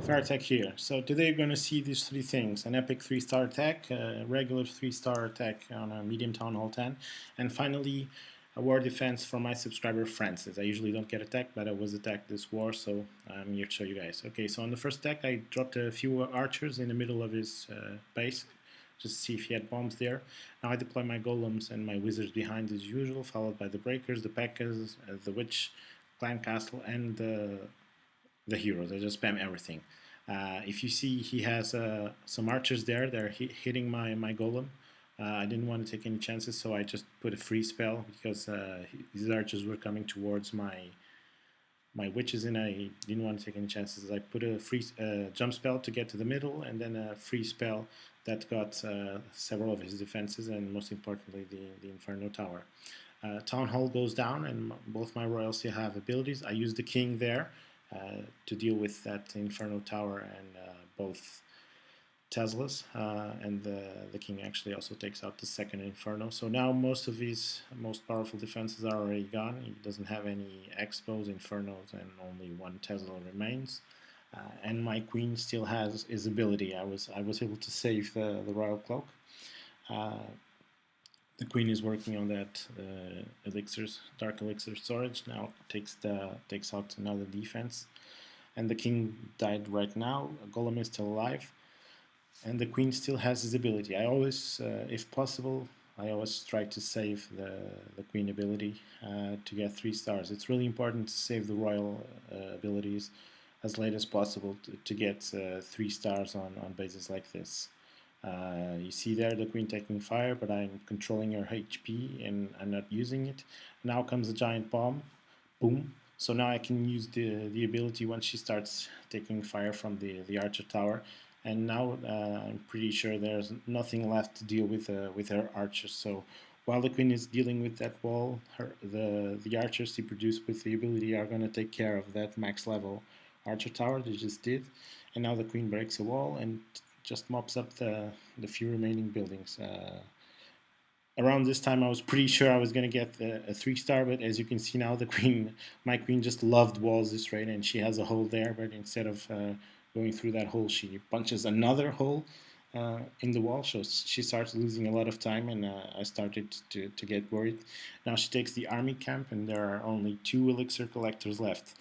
pharotek here. So today you're going to see these three things: an epic 3-star attack, a regular 3-star attack on a medium town hall 10, and finally a war defense for my subscriber Francis. I usually don't get attacked, but I was attacked this war, so I'm here to show you guys. Okay, so on the first attack I dropped a few archers in the middle of his base, just to see if he had bombs there. Now I deploy my golems and my wizards behind as usual, followed by the breakers, the P.E.K.K.A.s, the witch, clan castle, and the heroes. I just spam everything. If you see, he has some archers there. They're hitting my golem. I didn't want to take any chances, so I just put a free spell because his archers were coming towards my witches, and I didn't want to take any chances. I put a free jump spell to get to the middle, and then a free spell that got several of his defenses, and most importantly, the Inferno Tower. Town Hall goes down, and both my royals still have abilities. I use the king there to deal with that Inferno Tower and both Teslas, and the king actually also takes out the second Inferno. So now most of his most powerful defenses are already gone. He doesn't have any Expos, Infernos, and only one Tesla remains. And my queen still has his ability. I was able to save the royal cloak. The queen is working on that dark elixir storage. Now takes out another defense, and the king died right now. Golem is still alive, and the queen still has his ability. I always, if possible, I always try to save the queen ability to get 3 stars. It's really important to save the royal abilities as late as possible to get 3 stars on bases like this. You see there the queen taking fire, but I'm controlling her HP and I'm not using it. Now comes a giant bomb, boom. So now I can use the ability once she starts taking fire from the archer tower. And now I'm pretty sure there's nothing left to deal with her archers. So while the queen is dealing with that wall, the archers she produced with the ability are going to take care of that max level archer tower they just did. And now the queen breaks a wall and just mops up the few remaining buildings. Around this time I was pretty sure I was going to get a 3-star, but as you can see now, my queen just loved walls this raid, and she has a hole there, but instead of going through that hole, she punches another hole in the wall, so she starts losing a lot of time, and I started to get worried. Now she takes the army camp, and there are only 2 elixir collectors left.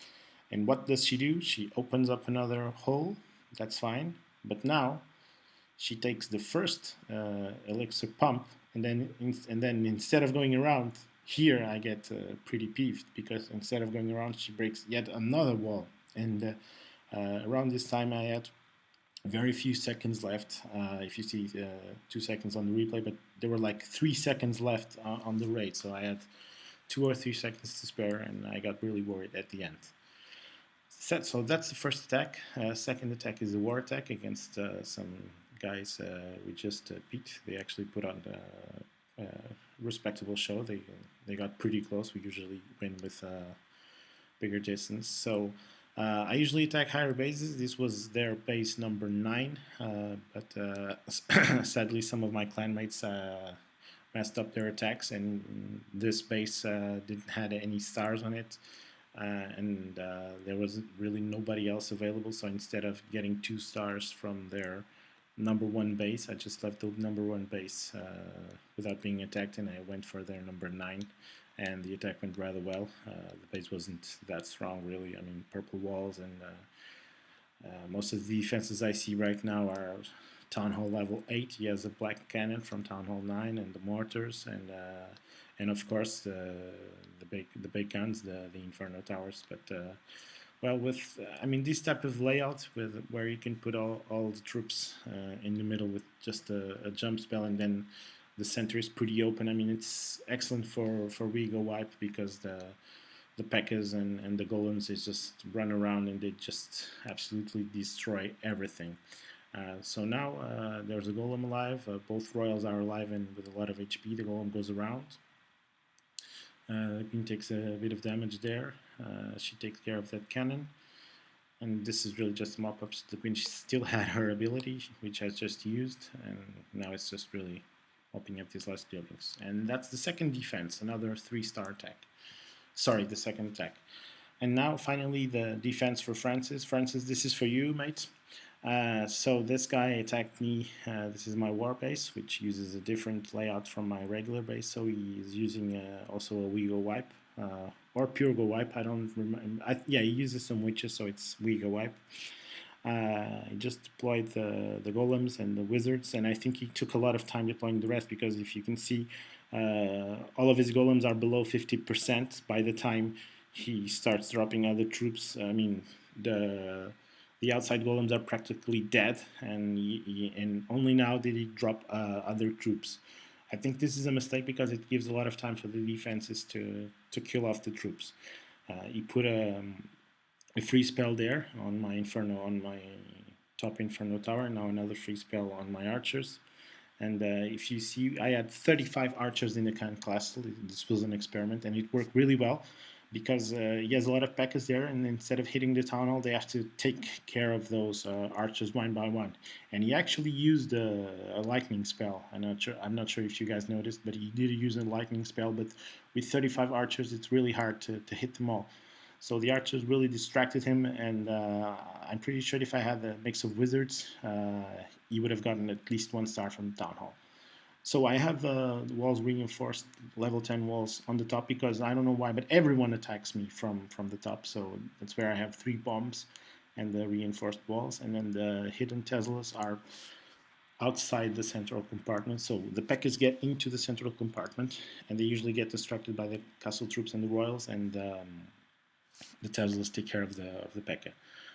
And what does she do? She opens up another hole. That's fine, but now she takes the first elixir pump, and then instead of going around here, I get pretty peeved because instead of going around, she breaks yet another wall. And around this time, I had very few seconds left. If you see 2 seconds on the replay, but there were like 3 seconds left on the raid, so I had 2 or 3 seconds to spare, and I got really worried at the end. So that's the first attack. Second attack is a war attack against some guys we just beat. They actually put on a respectable show. They got pretty close. We usually win with bigger distance. So I usually attack higher bases. This was their base number 9, but sadly some of my clanmates messed up their attacks, and this base didn't have any stars on it. And there was really nobody else available, so instead of getting 2 stars from their number 1 base, I just left the number 1 base without being attacked, and I went for their number 9, and the attack went rather well. The base wasn't that strong, really. I mean, purple walls, and most of the defenses I see right now are Town Hall level 8. He has a black cannon from Town Hall 9, and the mortars, and of course the big guns, the Inferno towers. But well, with I mean, this type of layout where you can put all the troops in the middle with just a jump spell, and then the center is pretty open. I mean, it's excellent for Rego wipe because the P.E.K.K.A.s and the golems is just run around and they just absolutely destroy everything. So now there's a golem alive. Both royals are alive and with a lot of HP. The golem goes around. The queen takes a bit of damage there. She takes care of that cannon. And this is really just mop-ups. The queen still had her ability, which I just used. And now it's just really mopping up these last buildings. And that's the second defense, another 3-star attack. Sorry, the second attack. And now, finally, the defense for Francis. Francis, this is for you, mate. So this guy attacked me. This is my war base, which uses a different layout from my regular base. So he is using also a We Go Wipe or Pure Go Wipe. I don't remember. Yeah, he uses some witches, so it's We Go Wipe. He just deployed the golems and the wizards, and I think he took a lot of time deploying the rest because if you can see, all of his golems are below 50% by the time he starts dropping other troops. I mean, the outside golems are practically dead, and only now did he drop other troops. I think this is a mistake because it gives a lot of time for the defenses to kill off the troops. He put a free spell there on my Inferno, on my top Inferno tower. Now another free spell on my archers. And if you see, I had 35 archers in the Khan class. This was an experiment, and it worked really well because he has a lot of P.E.K.K.A.s there, and instead of hitting the town hall, they have to take care of those archers one by one. And he actually used a lightning spell. I'm not sure if you guys noticed, but he did use a lightning spell. But with 35 archers, it's really hard to hit them all. So the archers really distracted him, and I'm pretty sure if I had a mix of wizards, he would have gotten at least 1 star from Town Hall. So I have the walls reinforced, level 10 walls on the top because I don't know why, but everyone attacks me from the top. So that's where I have 3 bombs and the reinforced walls. And then the hidden Teslas are outside the central compartment. So the P.E.K.K.A.s get into the central compartment, and they usually get distracted by the castle troops and the royals, and the Teslas take care of the P.E.K.K.A.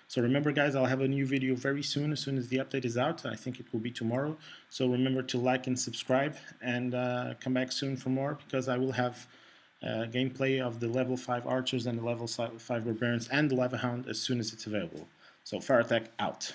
So remember, guys, I'll have a new video very soon as the update is out. I think it will be tomorrow. So remember to like and subscribe, and come back soon for more, because I will have gameplay of the level 5 archers and the level 5 barbarians and the lava hound as soon as it's available. So pharotek out.